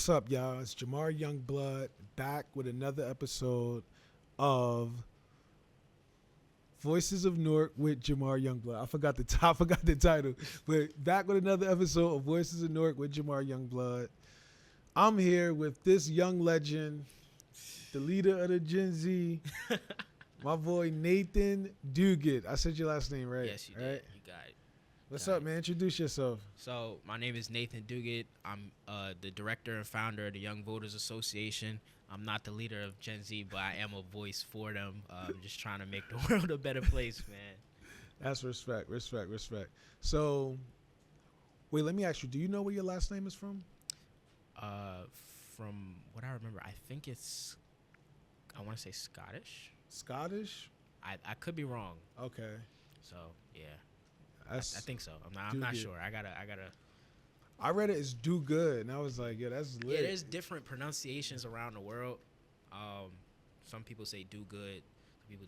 What's up, y'all? It's Jamar Youngblood back with another episode of Voices of Newark with Jamar Youngblood. I forgot the title, but back with another episode of Voices of Newark with Jamar Youngblood. I'm here with this young legend, the leader of the Gen Z, my boy Nathan Duget. I said your last name right. Yes, you right? did. You got it. What's up, man? Introduce yourself. So my name is Nathan Duget. I'm the director and founder of the Young Voters Association. I'm not the leader of Gen Z, but I am a voice for them. I'm just trying to make the world a better place, man. That's respect. So, wait, let me ask you. Do you know where your last name is from? From what I remember, I think I want to say Scottish. Scottish? I could be wrong. Okay. So yeah, I think so. I'm not sure. I gotta. I read it as do good, and I was like, yeah, that's lit. Yeah, there's different pronunciations around the world. Some people say do good. Some people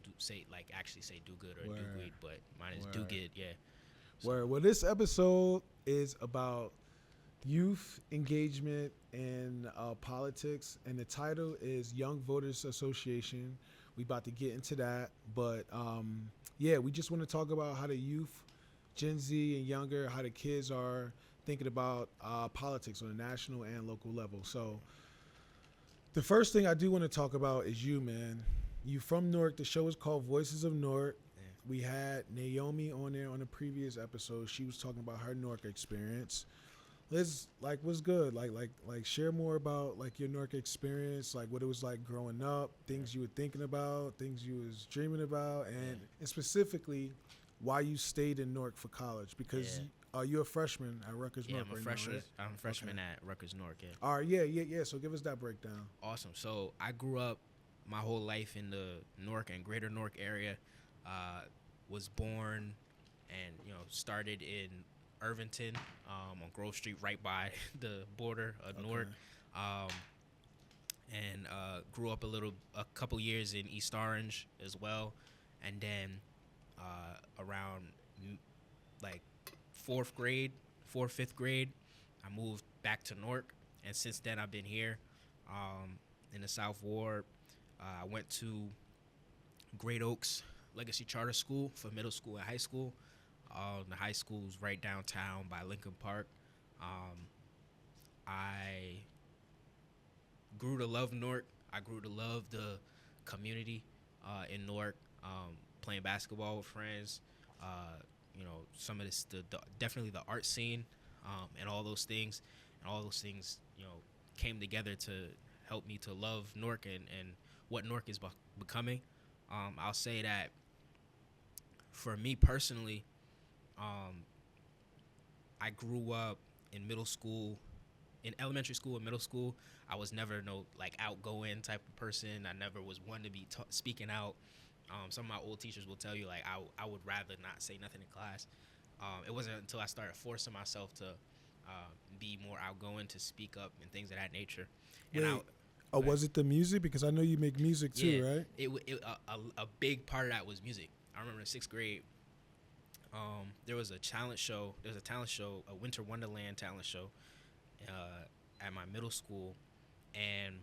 actually say do good or do good, but mine is do good. Yeah. So. Well, this episode is about youth engagement and politics, and the title is Young Voters Association. We about to get into that, but we just want to talk about how the youth, Gen Z and younger, how the kids are thinking about politics on a national and local level. So the first thing I do want to talk about is you, man. You from Newark. The show is called Voices of Newark. Yeah. We had Naomi on there on a previous episode. She was talking about her Newark experience. What's good? Like share more about like your Newark experience, like what it was like growing up, things you were thinking about, things you was dreaming about, and specifically why you stayed in Newark for college, because you're a freshman at Rutgers Newark. I'm a freshman. Right? I'm a freshman at Rutgers Newark. Yeah. All right. Yeah. So give us that breakdown. Awesome. So I grew up my whole life in the Newark and Greater Newark area. Was born and started in Irvington on Grove Street, right by the border of Newark, and grew up a couple years in East Orange as well, and then around like fifth grade, I moved back to Newark, and since then I've been here in the South Ward. I went to Great Oaks Legacy Charter School for middle school and high school. The high school's right downtown by Lincoln Park. I grew to love Newark. I grew to love the community in Newark, playing basketball with friends. Some of this, definitely the art scene, and all those things. And all those things, came together to help me to love Newark and what Newark is becoming. I'll say that for me personally, I grew up in elementary school and middle school. I was never outgoing type of person. I never was one to be speaking out. Some of my old teachers will tell you I would rather not say nothing in class. It wasn't until I started forcing myself to be more outgoing, to speak up and things of that nature. And was it the music? Because I know you make music too, right? A big part of that was music. I remember in 6th grade, there was a talent show. There was a talent show, a Winter Wonderland talent show, at my middle school, and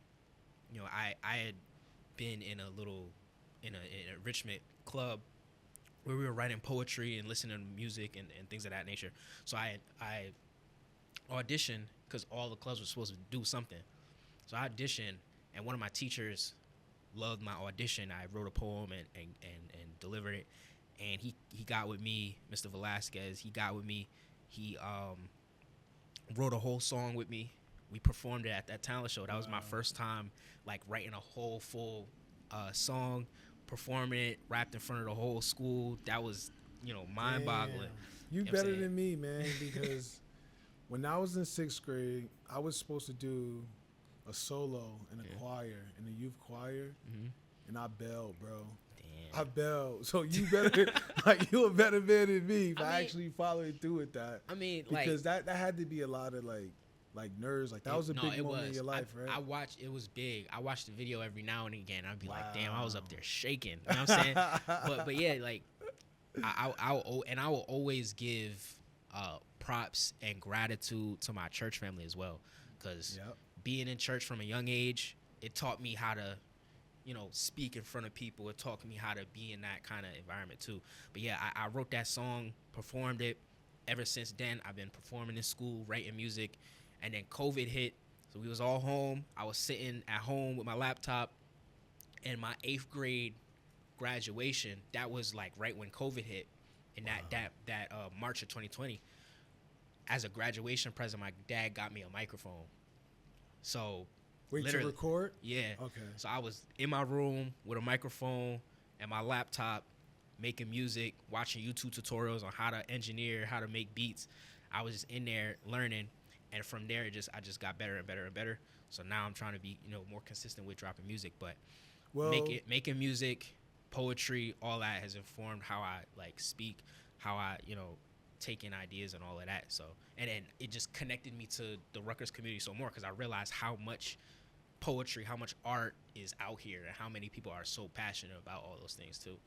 I had been in an enrichment club where we were writing poetry and listening to music and things of that nature. So I auditioned because all the clubs were supposed to do something. So I auditioned, and one of my teachers loved my audition. I wrote a poem and delivered it. And he got with me, Mr. Velasquez. He got with me. He wrote a whole song with me. We performed it at that talent show. That was my first time, writing a whole full song, performing it, rapped in front of the whole school. That was, mind-boggling. Damn. You better than me, man, because when I was in 6th grade, I was supposed to do a solo in a choir, in a youth choir, and I bailed, bro. I bailed. So you better, you a better man than me if I actually followed through with that. I mean, because that had to be a lot of nerves. That was a big moment in your life, right? It was big. I watched the video every now and again. I'd be like, damn, I was up there shaking. You know what I'm saying? but yeah, I will always give props and gratitude to my church family as well, because being in church from a young age, it taught me how to, speak in front of people. It taught me how to be in that kind of environment too. But yeah, I wrote that song, performed it. Ever since then, I've been performing in school, writing music, and then COVID hit. So we was all home. I was sitting at home with my laptop, and my 8th grade graduation, that was like right when COVID hit, in that March of 2020. As a graduation present, my dad got me a microphone. So Wait, to record? Yeah. Okay. So I was in my room with a microphone and my laptop, making music, watching YouTube tutorials on how to engineer, how to make beats. I was just in there learning, and from there, I just got better and better and better. So now I'm trying to be, more consistent with dropping music. But making music, poetry, all that has informed how I like speak, how I, take in ideas and all of that. So, and then it just connected me to the Rutgers community so more, because I realized how much poetry, how much art is out here, and how many people are so passionate about all those things too.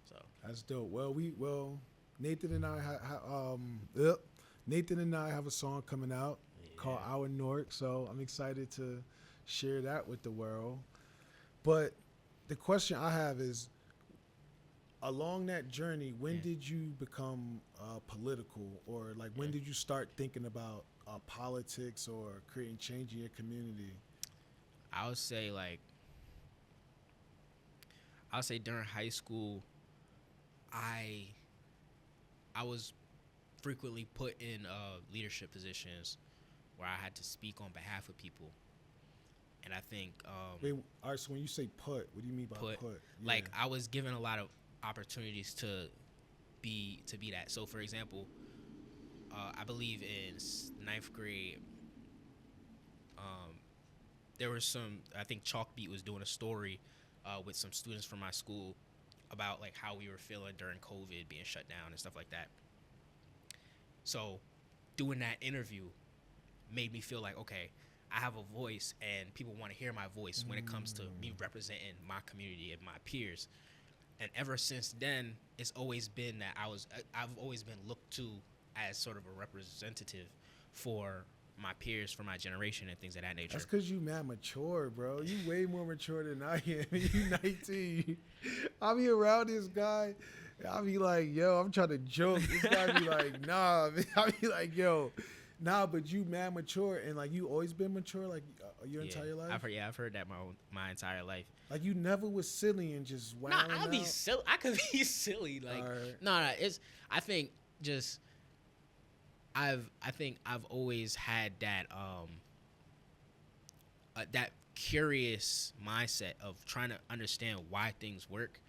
So that's dope. Well, Nathan and I Nathan and I have a song coming out called Our Newark, so I'm excited to share that with the world. But the question I have is, along that journey, when did you become political, or like when did you start thinking about politics or creating change in your community? I would say during high school, I was frequently put in leadership positions where I had to speak on behalf of people, and I think Wait, all right. So when you say put, what do you mean by put? Yeah. Like, I was given a lot of opportunities to be that. So for example, I believe in 9th grade, there was I think Chalkbeat was doing a story with some students from my school about like how we were feeling during COVID being shut down and stuff like that. So doing that interview made me feel like, okay, I have a voice and people want to hear my voice when it comes to me representing my community and my peers. And ever since then, it's always been that I've always been looked to as sort of a representative for my peers, for my generation, and things of that nature. That's because you mad mature, bro. You way more mature than I am. You 19. I'll be around this guy. I'll be like, yo, I'm trying to joke. This guy be like, nah. I'll be like, yo, nah, but you mad mature. And like, you always been mature, like your entire life? I've heard that my entire life. Like, you never was silly and just wilding I'll be silly. I could be silly. Like, right. No, it's, I think just, I think I've always had that, that curious mindset of trying to understand why things work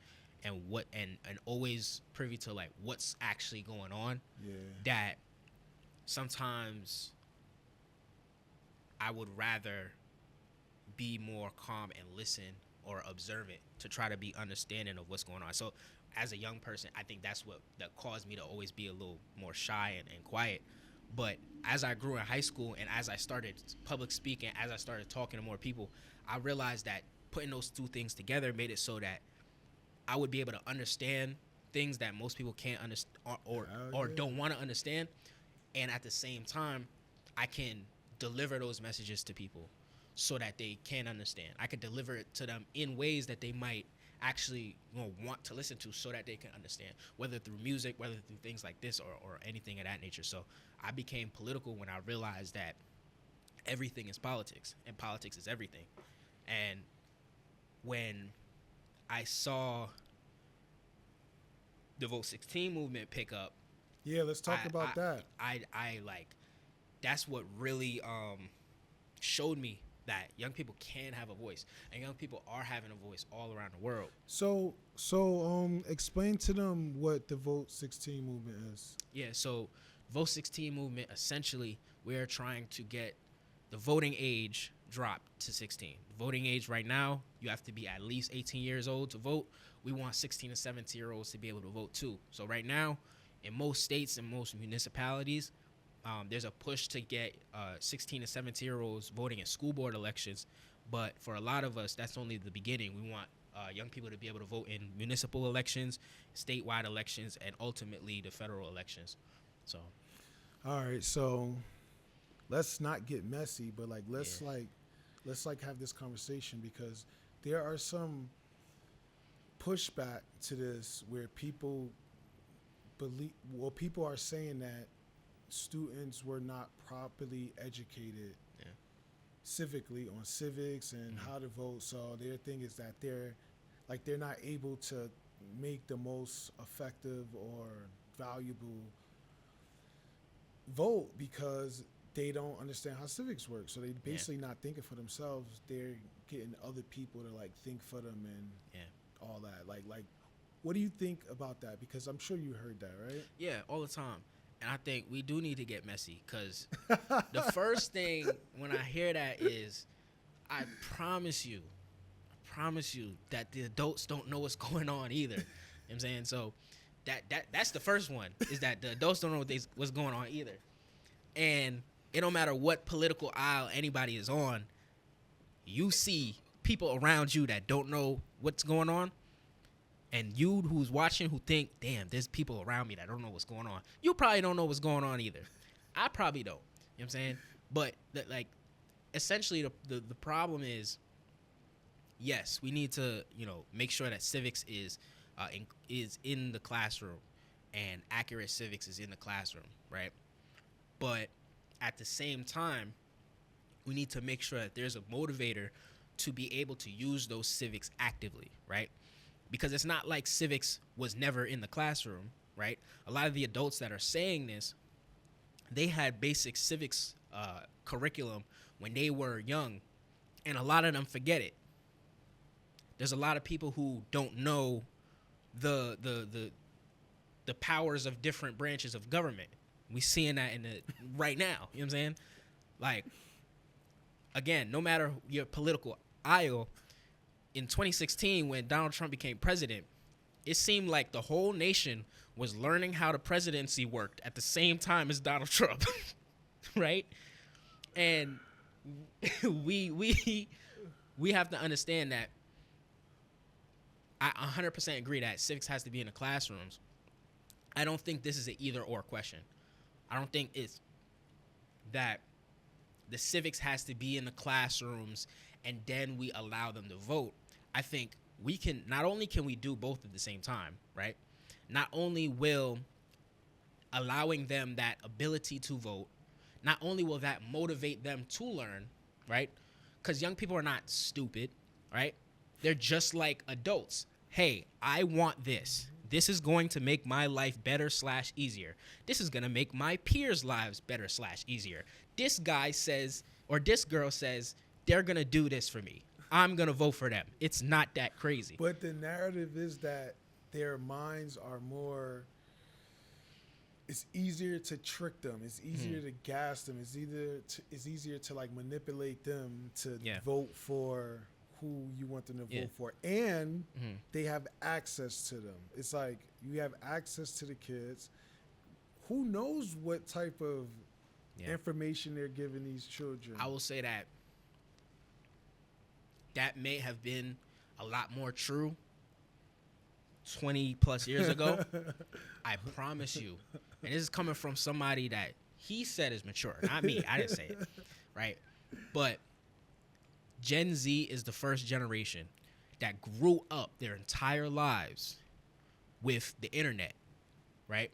and and always privy to like what's actually going on. Yeah. That sometimes I would rather be more calm and listen or observe it to try to be understanding of what's going on. So as a young person, I think that caused me to always be a little more shy and quiet. But as I grew in high school and as I started public speaking, as I started talking to more people, I realized that putting those two things together made it so that I would be able to understand things that most people can't understand or don't want to understand. And at the same time, I can deliver those messages to people so that they can understand. I could deliver it to them in ways that they might actually want to listen to so that they can understand, whether through music, whether through things like this or anything of that nature. So I became political when I realized that everything is politics and politics is everything. And when I saw the Vote16 movement pick up, yeah, let's talk about that. I like, that's what really showed me that young people can have a voice, and young people are having a voice all around the world. So explain to them what the Vote16 movement is. Yeah, so Vote16 movement, essentially, we're trying to get the voting age dropped to 16. The voting age right now, you have to be at least 18 years old to vote. We want 16 and 17-year-olds to be able to vote too. So right now, in most states and most municipalities, there's a push to get 16 and 17-year-olds voting in school board elections. But for a lot of us, that's only the beginning. We want young people to be able to vote in municipal elections, statewide elections, and ultimately the federal elections. So, all right, so let's not get messy, but like let's like let's like have this conversation, because there are some pushback to this where people people are saying that students were not properly educated civically on civics and how to vote. So their thing is that they're not able to make the most effective or valuable vote because they don't understand how civics work. So they basically not thinking for themselves. They're getting other people to like think for them and all that. Like what do you think about that? Because I'm sure you heard that, right? Yeah, all the time. And I think we do need to get messy, because the first thing when I hear that is, I promise you that the adults don't know what's going on either. You know what I'm saying? So that's the first one, is that the adults don't know what's going on either. And it don't matter what political aisle anybody is on, you see people around you that don't know what's going on. And you who's watching who think, damn, there's people around me that don't know what's going on. You probably don't know what's going on either. I probably don't. You know what I'm saying? But essentially the problem is, yes, we need to, make sure that civics is in the classroom, and accurate civics is in the classroom, right? But at the same time, we need to make sure that there's a motivator to be able to use those civics actively, right? Because it's not like civics was never in the classroom, right? A lot of the adults that are saying this, they had basic civics curriculum when they were young, and a lot of them forget it. There's a lot of people who don't know the powers of different branches of government. We seeing that right now. You know what I'm saying? Like, again, no matter your political aisle, in 2016, when Donald Trump became president, it seemed like the whole nation was learning how the presidency worked at the same time as Donald Trump, right? And we have to understand that. I 100% agree that civics has to be in the classrooms. I don't think this is an either-or question. I don't think it's that the civics has to be in the classrooms and then we allow them to vote. I think not only can we do both at the same time, right? Not only will allowing them that ability to vote, not only will that motivate them to learn, right? Because young people are not stupid, right? They're just like adults. Hey, I want this. This is going to make my life better / easier. This is going to make my peers' lives better / easier. This guy says, or this girl says, they're going to do this for me. I'm going to vote for them. It's not that crazy. But the narrative is that their minds are more, it's easier to trick them. It's easier to gas them. It's easier to like manipulate them to vote for who you want them to vote for. And they have access to them. It's like you have access to the kids. Who knows what type of information they're giving these children? I will say that may have been a lot more true 20 plus years ago. I promise you. And this is coming from somebody that he said is mature, not me. I didn't say it, right? But Gen Z is the first generation that grew up their entire lives with the internet, right?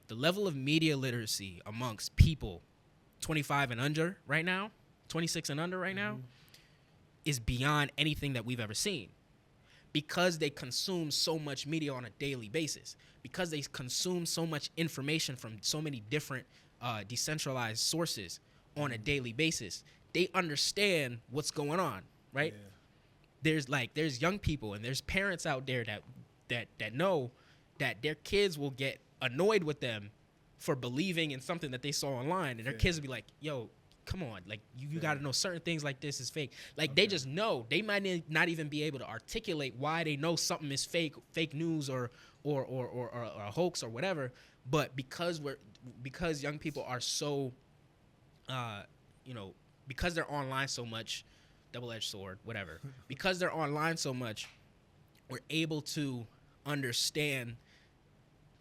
The level of media literacy amongst people 25 and under right now, 26 and under right now, is beyond anything that we've ever seen, because they consume so much media on a daily basis, because they consume so much information from so many different decentralized sources on a daily basis. They understand what's going on, right? Yeah. There's young people and there's parents out there that know that their kids will get annoyed with them for believing in something that they saw online, and their kids will be like, yo, come on, like you got to know certain things like this is fake. Like they just know. They might not even be able to articulate why they know something is fake news or a hoax or whatever. But because young people are so, because they're online so much, double-edged sword, whatever. Because they're online so much, we're able to understand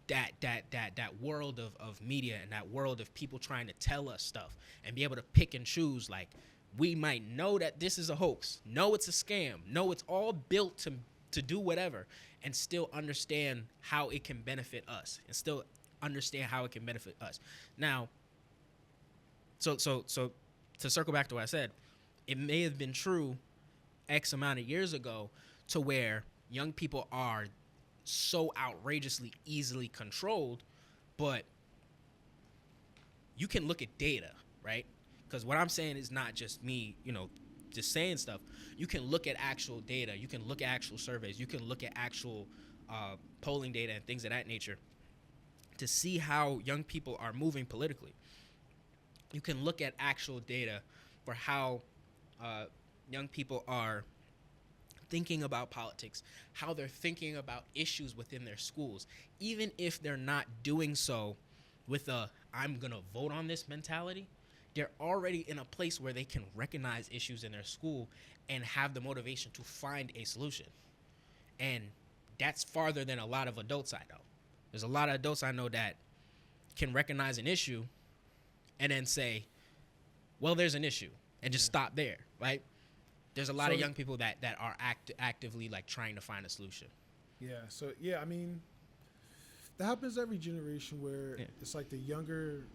that world of media and that world of people trying to tell us stuff and be able to pick and choose, like, we might know that this is a hoax, know it's a scam, know it's all built to do whatever, and still understand how it can benefit us, and still understand how it can benefit us. Now, so to circle back to what I said, it may have been true X amount of years ago to where young people are so outrageously easily controlled, but you can look at data, right? Because what I'm saying is not just me, just saying stuff. You can look at actual data. You can look at actual surveys. You can look at actual polling data and things of that nature to see how young people are moving politically. You can look at actual data for how young people are thinking about politics, how they're thinking about issues within their schools, even if they're not doing so with a I'm gonna vote on this mentality. They're already in a place where they can recognize issues in their school and have the motivation to find a solution. And that's farther than a lot of adults I know. There's a lot of adults I know that can recognize an issue and then say, well, there's an issue, and just stop there, right? There's a lot of young people that are actively like trying to find a solution. Yeah. So yeah, I mean, that happens every generation where it's like the younger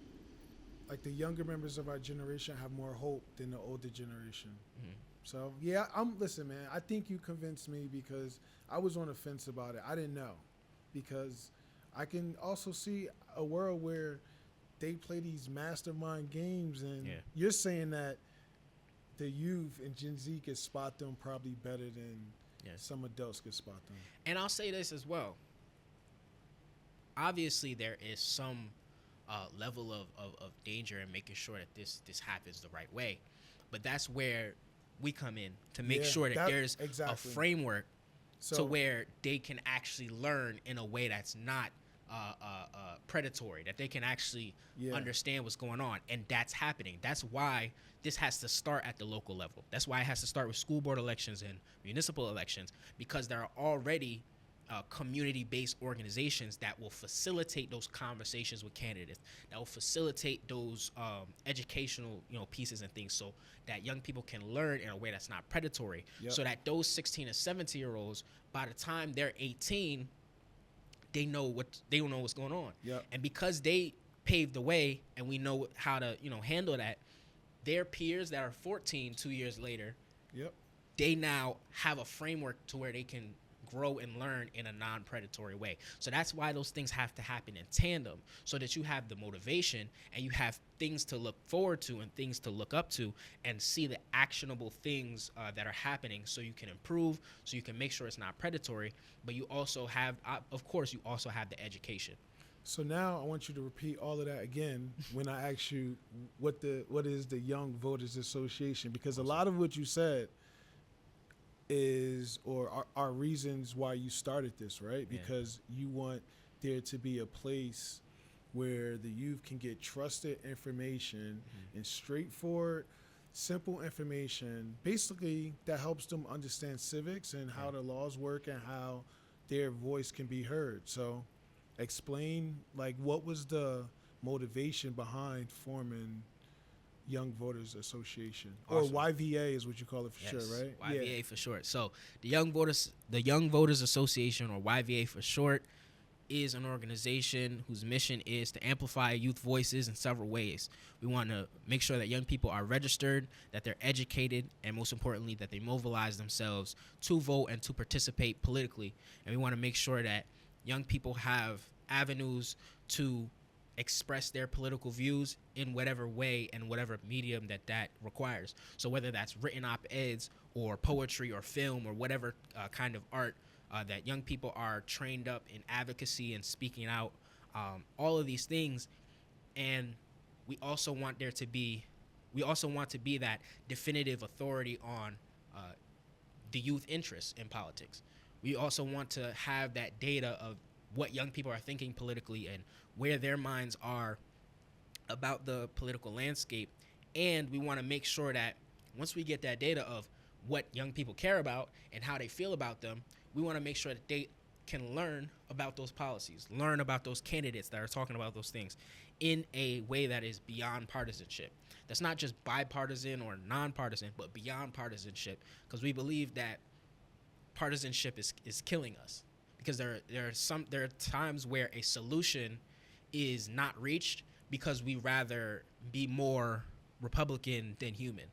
members of our generation have more hope than the older generation. Mm-hmm. So yeah, listen, man. I think you convinced me because I was on the fence about it. I didn't know, because I can also see a world where they play these mastermind games, and you're saying that the youth and Gen Z can spot them probably better than some adults can spot them. And I'll say this as well. Obviously, there is some level of danger in making sure that this happens the right way. But that's where we come in to make sure that there's a framework to where they can actually learn in a way that's not predatory, that they can actually understand what's going on. And that's happening. That's why this has to start at the local level. That's why it has to start with school board elections and municipal elections, because there are already community-based organizations that will facilitate those conversations with candidates, that will facilitate those educational pieces and things, so that young people can learn in a way that's not predatory, so that those 16 and 17-year-olds, by the time they're 18, they know what's going on. And because they paved the way and we know how to handle that, their peers that are 14 2 years later, they now have a framework to where they can grow and learn in a non-predatory way. So that's why those things have to happen in tandem, so that you have the motivation and you have things to look forward to and things to look up to and see the actionable things that are happening, so you can improve, so you can make sure it's not predatory, but you also have, of course, you also have the education. So now I want you to repeat all of that again when I ask you what is the Young Voters Association, because a lot of what you said is or are reasons why you started this, right? Because you want there to be a place where the youth can get trusted information and straightforward, simple information, basically that helps them understand civics and how the laws work and how their voice can be heard. So explain, like, what was the motivation behind forming Young Voters Association, awesome. Or YVA is what you call it for sure, right? YVA for short. So the Young Voters Association, or YVA for short, is an organization whose mission is to amplify youth voices in several ways. We want to make sure that young people are registered, that they're educated, and most importantly, that they mobilize themselves to vote and to participate politically. And we want to make sure that young people have avenues to express their political views in whatever way and whatever medium that requires. So whether that's written op-eds or poetry or film or whatever kind of art, that young people are trained up in advocacy and speaking out, all of these things. And we also want to be that definitive authority on the youth interest in politics. We also want to have that data of what young people are thinking politically and where their minds are about the political landscape. And we want to make sure that once we get that data of what young people care about and how they feel about them, we want to make sure that they can learn about those policies, learn about those candidates that are talking about those things in a way that is beyond partisanship. That's not just bipartisan or nonpartisan, but beyond partisanship, because we believe that partisanship is killing us. Because there are times where a solution is not reached because we rather be more Republican than human,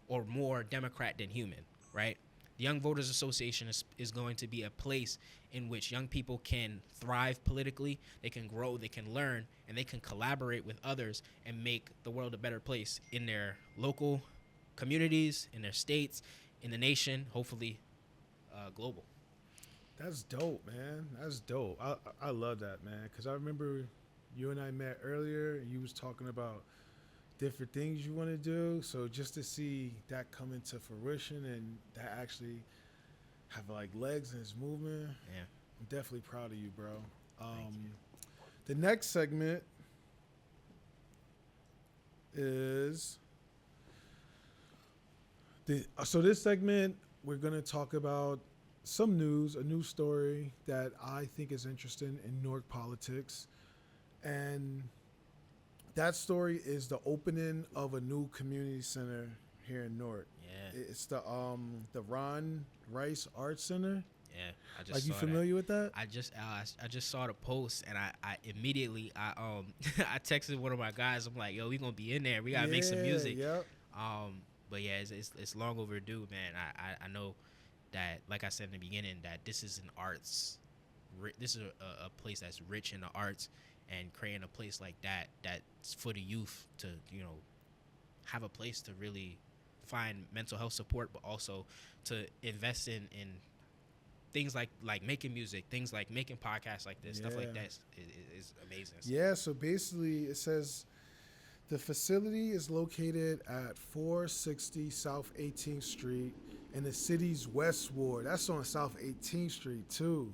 or more Democrat than human, right? The Young Voters Association is going to be a place in which young people can thrive politically, they can grow, they can learn, and they can collaborate with others and make the world a better place in their local communities, in their states, in the nation, hopefully global. That's dope, man. That's dope. I love that, man, because I remember you and I met earlier, and you was talking about different things you want to do. So just to see that come into fruition and that actually have like legs and it's moving, Yeah. I'm definitely proud of you, bro. The next segment is so this segment we're gonna talk about some news, a news story that I think is interesting in Newark politics, and that story is the opening of a new community center here in Newark. Yeah. It's the Ron Rice Arts Center. Yeah, I just Like, you saw familiar with that? I just saw the post, and I immediately I texted one of my guys. I'm like, yo, we gonna be in there. We gotta make some music. Yep. But yeah, it's long overdue, man. I know that, like I said in the beginning, that this is an arts. This is a place that's rich in the arts, and creating a place like that's for the youth to have a place to really find mental health support, but also to invest in things like making music, things like making podcasts like this, stuff like that is amazing. Yeah, so basically it says the facility is located at 460 South 18th Street in the city's West Ward. That's on South 18th Street too.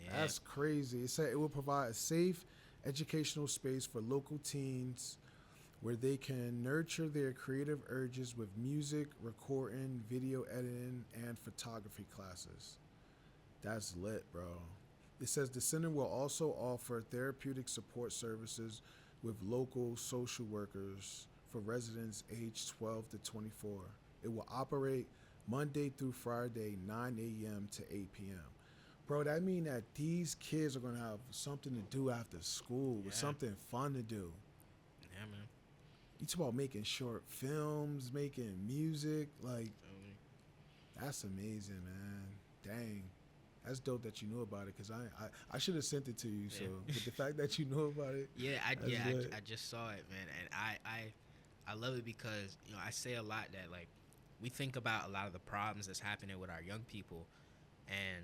Yeah. That's crazy. It said it will provide a safe educational space for local teens where they can nurture their creative urges with music, recording, video editing, and photography classes. That's lit, bro. It says the center will also offer therapeutic support services with local social workers for residents aged 12 to 24. It will operate Monday through Friday, 9 a.m. to 8 p.m. Bro, that means that these kids are going to have something to do after school, with something fun to do. Yeah, man. You talk about making short films, making music. Like, that's amazing, man. Dang. That's dope that you knew about it, because I should have sent it to you. So, with the fact that you know about it. I just saw it, man. And I love it because, I say a lot that, like, we think about a lot of the problems that's happening with our young people, and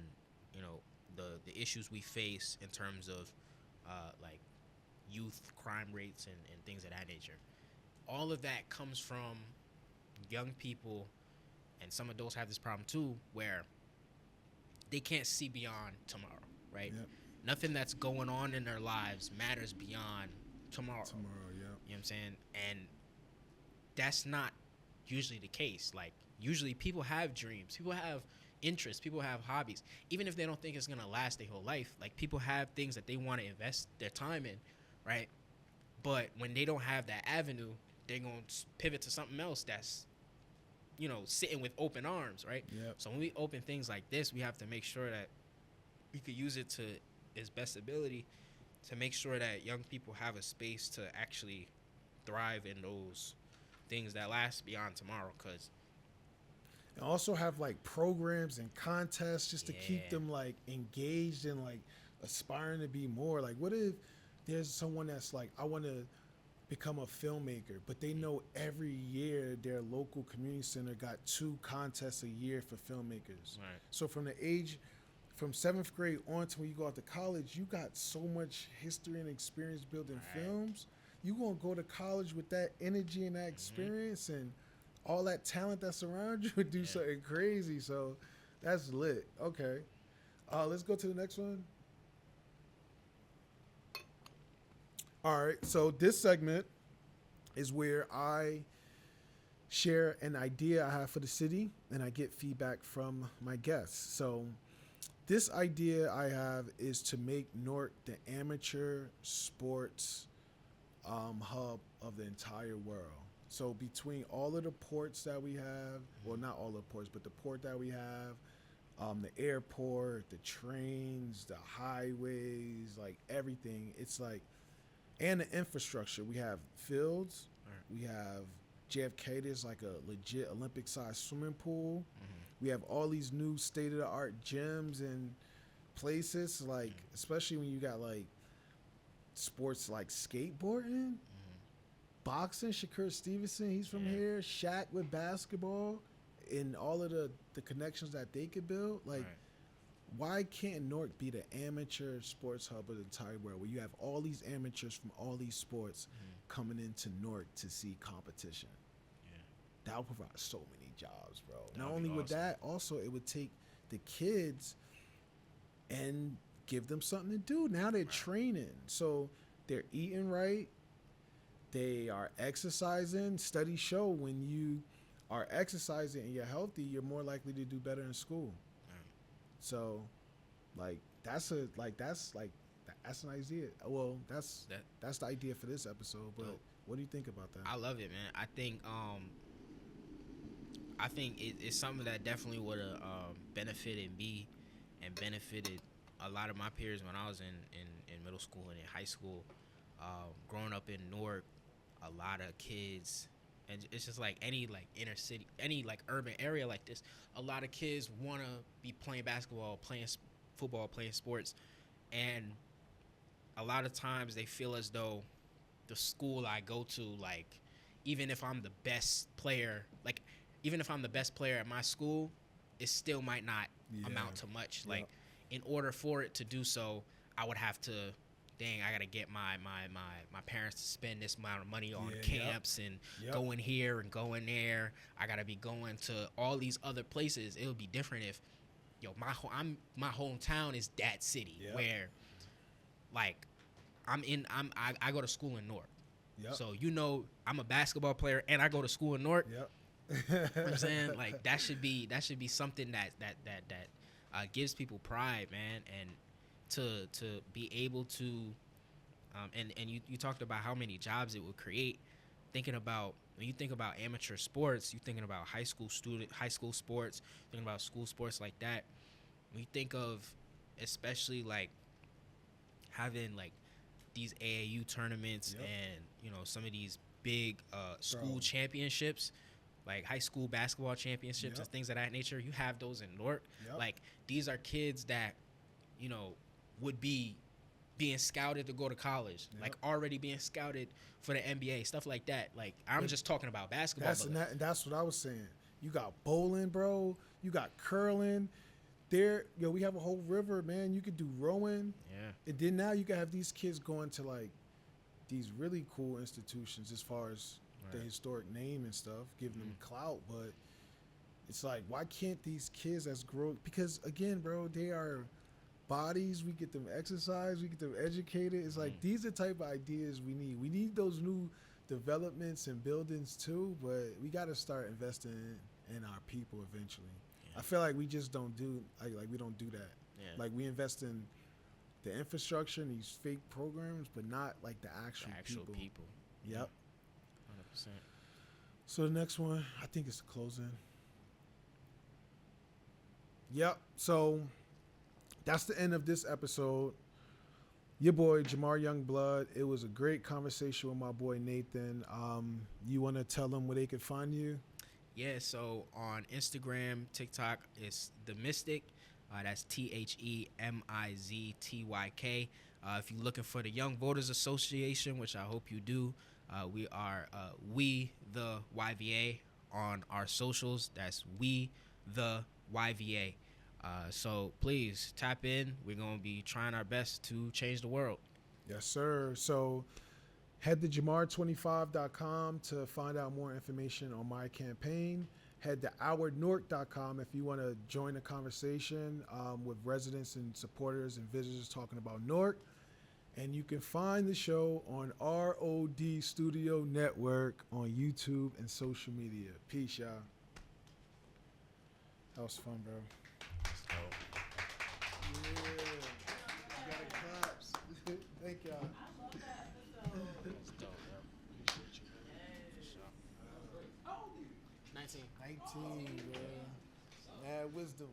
the issues we face in terms of like youth crime rates and things of that nature. All of that comes from young people, and some adults have this problem too, where they can't see beyond tomorrow, right? Yep. Nothing that's going on in their lives matters beyond tomorrow. Yeah. You know what I'm saying? And that's not usually the case. Like, usually people have dreams, people have interests, people have hobbies, even if they don't think it's gonna last their whole life. Like, people have things that they want to invest their time in, right? But when they don't have that avenue, they're gonna pivot to something else that's sitting with open arms, right? Yep. So when we open things like this, we have to make sure that we could use it to its best ability to make sure that young people have a space to actually thrive in those things that last beyond tomorrow. Because and also have like programs and contests just to keep them like engaged and like aspiring to be more. Like, what if there's someone that's like, I want to become a filmmaker, but they know every year their local community center got 2 contests a year for filmmakers. Right. So from 7th grade on to when you go out to college, you got so much history and experience building films. You gonna go to college with that energy and that experience and all that talent that's around you and do something crazy. So that's lit. Okay. Let's go to the next one. All right, so this segment is where I share an idea I have for the city, and I get feedback from my guests. So this idea I have is to make Newark the amateur sports hub of the entire world. So between all of the ports that we have, well, not all the ports, but the port that we have, the airport, the trains, the highways, like everything, it's like, and the infrastructure. We have fields, we have JFK, there's like a legit Olympic-sized swimming pool. We have all these new state-of-the-art gyms and places, like, especially when you got like sports like skateboarding, boxing. Shakur Stevenson, he's from here. Shaq with basketball, and all of the connections that they could build. Like, why can't Newark be the amateur sports hub of the entire world, where you have all these amateurs from all these sports coming into Newark to see competition? That would provide so many jobs, bro. Not only would that, also it would take the kids and give them something to do. Now they're training, so they're eating right. They are exercising. Studies show when you are exercising and you're healthy, you're more likely to do better in school. So, like, that's an idea. Well, that's the idea for this episode. But what do you think about that? I love it, man. I think it's something that definitely would have benefited me and benefited a lot of my peers when I was in middle school and in high school. Growing up in Newark, a lot of kids, and it's just like any like inner city, any like urban area like this, a lot of kids want to be playing basketball, playing football, playing sports, and a lot of times they feel as though the school I go to, like, even if I'm the best player, at my school, it still might not amount to much. Like, in order for it to do so, I would have to, I gotta get my parents to spend this amount of money on camps and going here and going there. I gotta be going to all these other places. It would be different if, my hometown is that city where, like, I go to school in Newark. So I'm a basketball player and I go to school in Newark. You know what I'm saying? Like, that should be something that gives people pride, man, and to be able to and you talked about how many jobs it would create. When you think about amateur sports, you're thinking about high school sports, thinking about school sports like that. When you think of, especially, like, having like these AAU tournaments and some of these big school championships, like high school basketball championships and things of that nature, you have those in Newark. Like, these are kids that would be being scouted to go to college, like already being scouted for the NBA, stuff like that. Like, I'm just talking about basketball. That's what I was saying. You got bowling, bro. You got curling. We have a whole river, man. You could do rowing. And then now you can have these kids going to, like, these really cool institutions as far as the historic name and stuff, giving them clout. But it's like, why can't these kids because, again, bro, they are bodies. We get them exercise. We get them educated. It's like, these are the type of ideas we need. We need those new developments and buildings too, but we got to start investing in our people eventually. I feel like we just don't do, we don't do that. Like, we invest in the infrastructure and these fake programs, but not like the actual people. 100%. So the next one, I think it's the closing. So that's the end of this episode. Your boy Jamar Youngblood. It was a great conversation with my boy Nathan. You want to tell them where they can find you? So on Instagram, TikTok, it's The Mystic. That's TheMiztyk. If you're looking for the Young Voters Association, which I hope you do, we are We the YVA on our socials. That's We the YVA. So please tap in. We're going to be trying our best to change the world. Yes, sir. So head to jamar25.com to find out more information on my campaign. Head to ournewark.com if you want to join the conversation with residents and supporters and visitors talking about Newark. And you can find the show on ROD Studio Network on YouTube and social media. Peace, y'all. That was fun, bro. You got claps. Thank y'all. That's dope, yo. Appreciate you. For sure. 19. 19, bro. Mad wisdom.